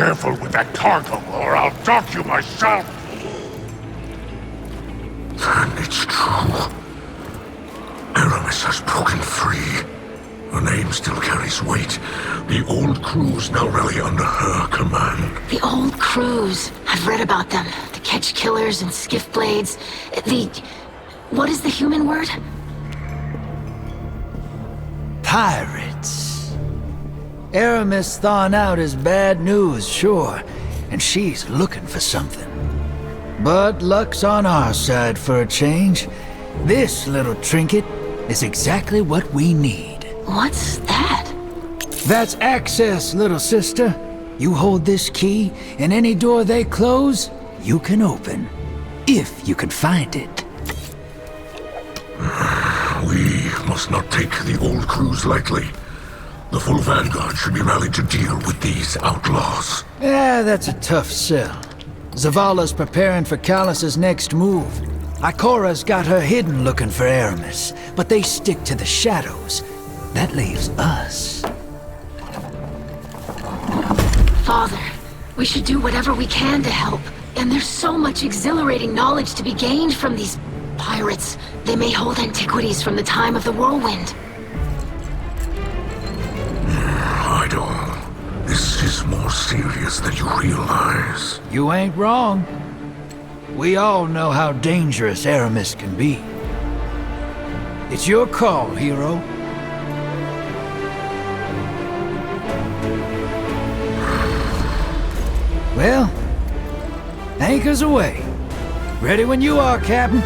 careful with that cargo, or I'll dock you myself! Then it's true. Aramis has broken free. Her name still carries weight. The old crews now rally under her command. The old crews. I've read about them. The Ketch Killers and Skiff Blades. What is the human word? Pirates. Aramis thawing out is bad news, sure. And she's looking for something. But luck's on our side for a change. This little trinket is exactly what we need. What's that? That's access, little sister. You hold this key, and any door they close, you can open. If you can find it. We must not take the old crews lightly. The full vanguard should be rallied to deal with these outlaws. Yeah, that's a tough sell. Zavala's preparing for Callus's next move. Ikora's got her hidden looking for Aramis, but they stick to the shadows. That leaves us. Father, we should do whatever we can to help. And there's so much exhilarating knowledge to be gained from these pirates. They may hold antiquities from the time of the whirlwind. Idol, this is more serious than you realize. You ain't wrong. We all know how dangerous Aramis can be. It's your call, hero. Well, anchors away. Ready when you are, Captain.